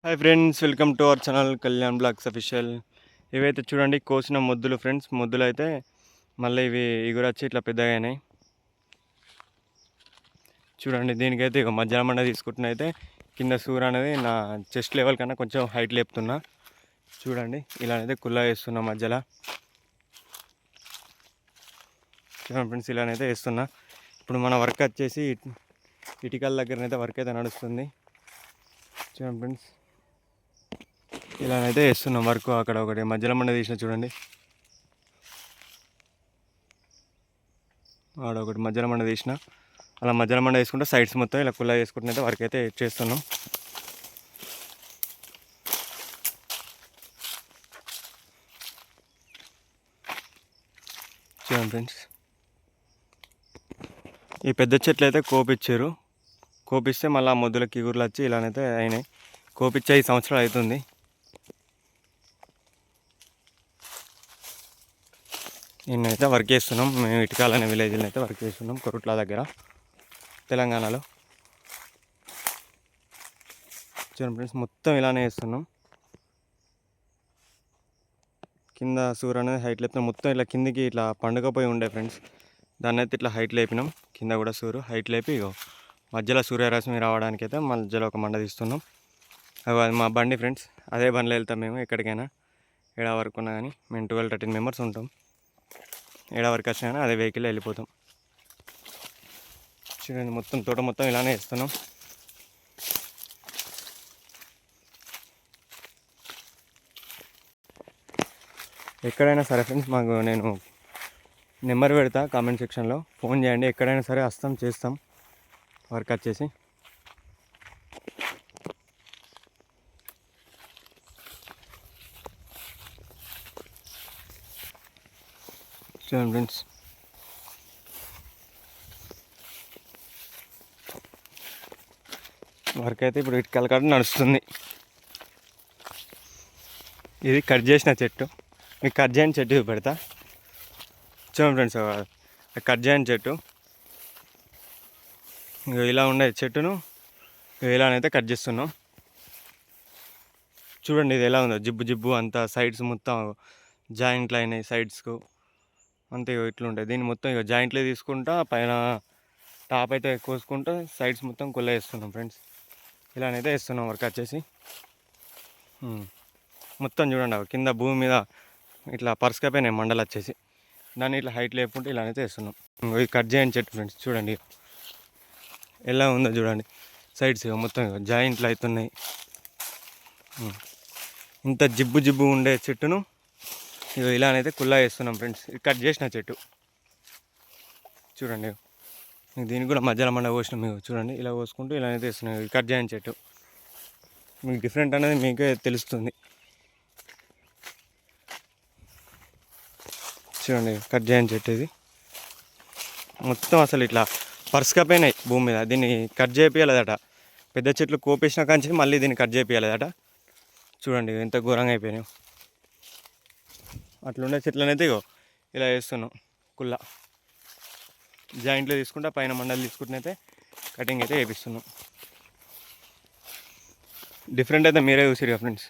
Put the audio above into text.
Hi friends, welcome to our channel Kalyan blogs official. ఇవైతే చూడండి కోసిన మొద్దులు ఫ్రెండ్స్. మొద్దులు అయితే మళ్ళీ ఇవి ఇగురొచ్చి ఇట్లా పెద్దగా అయినాయి చూడండి. దీనికైతే ఇక మధ్యాహ్నం మండ తీసుకుంటున్నా అయితే కింద సూర్ అనేది నా చెస్ట్ లెవెల్ కన్నా కొంచెం హైట్ లేపుతున్నా. చూడండి ఇలా అయితే కుల్లా వేస్తున్నా మధ్యలో. చూడండి ఫ్రెండ్స్, ఇలానైతే వేస్తున్నా. ఇప్పుడు మన వర్క్ వచ్చేసి ఇటుకల దగ్గరనైతే వర్క్ అయితే నడుస్తుంది. చూడండి ఫ్రెండ్స్, ఇలానైతే వేస్తున్నాం వర్క్. అక్కడ ఒకటి మధ్యలో మండ తీసిన చూడండి, ఆడ ఒకటి మధ్యలో మండ తీసిన. అలా మధ్యలో మండ వేసుకుంటే సైడ్స్ మొత్తం ఇలా కుల్లా వేసుకుంటున్నైతే వర్క్ అయితే చేస్తున్నాం. చూడండి ఫ్రెండ్స్, ఈ పెద్ద చెట్లు అయితే కోపిచ్చారు. కోపిస్తే మళ్ళీ ఆ మొద్దులకి ఇగురులు వచ్చి ఇలానైతే అయినాయి. కోపిచ్చి 5 సంవత్సరాలు అవుతుంది. నేనైతే వర్క్ చేస్తున్నాం. మేము ఇటుకాల అనే విలేజ్లో అయితే వర్క్ చేస్తున్నాం, కొరుట్ల దగ్గర, తెలంగాణలో. చూడండి ఫ్రెండ్స్, మొత్తం ఇలానే చేస్తున్నాం. కింద సూర్ అనేది హైట్ లేపినాం. మొత్తం ఇట్లా కిందికి ఇట్లా పండుగ పోయి ఉండే ఫ్రెండ్స్, దాన్ని అయితే ఇట్లా హైట్ లేపినాం. కింద కూడా సూరు హైట్ లేపి ఇగో మధ్యలో సూర్యరశ్మి రావడానికి అయితే మధ్యలో ఒక మండ తీస్తున్నాం. అది మా బండి ఫ్రెండ్స్. అదే బండిలో వెళ్తాం మేము ఎక్కడికైనా. ఏడా వరకు ఉన్నా కానీ మేము 12-13 మెంబర్స్ ఉంటాం. ఏడా వరకు వచ్చినా కానీ అదే వెహికల్లో వెళ్ళిపోతాం. చూడండి, మొత్తం తోట మొత్తం ఇలానే వేస్తున్నాం. ఎక్కడైనా సరే ఫ్రెండ్స్, మాకు నేను నెంబర్ పెడతా కామెంట్ సెక్షన్లో, ఫోన్ చేయండి. ఎక్కడైనా సరే వస్తాం, చేస్తాం వర్క్ వచ్చేసి. చూడండి ఫ్రెండ్స్, వర్క్ అయితే ఇప్పుడు ఇటుకల కాడ నడుస్తుంది. ఇది కట్ చేసిన చెట్టు, మీకు కట్ చేయని చెట్టు పెడతా. చూడండి ఫ్రెండ్స్, కట్ చేయని చెట్టు ఇక ఇలా ఉండే చెట్టును ఇలానైతే కట్ చేస్తున్నాం. చూడండి ఇది ఎలా ఉందో, జిబ్బు జిబ్బు అంతా సైడ్స్ మొత్తం జాయింట్లు అయినాయి సైడ్స్కు అంతే. ఇట్లుంటాయి. దీన్ని మొత్తం ఇక జాయింట్లే తీసుకుంటా పైన టాప్ అయితే కోసుకుంటూ సైడ్స్ మొత్తం కొల్ల వేస్తున్నాం ఫ్రెండ్స్. ఇలానైతే వేస్తున్నాం వర్క్ వచ్చేసి. మొత్తం చూడండి, కింద భూమి మీద ఇట్లా పరుసుకపోయినాయి మండలు వచ్చేసి. దాన్ని ఇట్లా హైట్ లేపుకుంటే ఇలానైతే వేస్తున్నాం. ఇది కట్ చేయని చెట్టు ఫ్రెండ్స్. చూడండి ఎలా ఉందో చూడండి, సైడ్స్ మొత్తం జాయింట్లు అవుతున్నాయి. ఇంత జిబ్బు జిబ్బు ఉండే చెట్టును ఇక ఇలానైతే కుల్లా వేస్తున్నాం ఫ్రెండ్స్. ఇది కట్ చేసిన చెట్టు చూడండి. దీనికి కూడా మధ్యలో మండ పోసినాం. మీకు చూడండి, ఇలా పోసుకుంటూ ఇలానైతే వేస్తున్నాం. ఇది కట్ చేయని చెట్టు. మీకు డిఫరెంట్ అనేది మీకే తెలుస్తుంది. చూడండి, కట్ చేయని చెట్టు ఇది. మొత్తం అసలు ఇట్లా పరుసుకపోయినాయి భూమి మీద. దీన్ని కట్ చేపియలేదట. పెద్ద చెట్లు కోపేసిన కానీ మళ్ళీ దీన్ని కట్ చేపియలేదట. చూడండి ఎంత ఘోరంగా అయిపోయినాయి. అట్లుండే చెట్లనైతే ఇగో ఇలా వేస్తున్నాం కుల్లా. జాయింట్లో తీసుకుంటా పైన మండలు తీసుకుంటూనైతే కటింగ్ అయితే వేపిస్తున్నాం. డిఫరెంట్ అయితే మీరే చూసిరు కదా ఫ్రెండ్స్.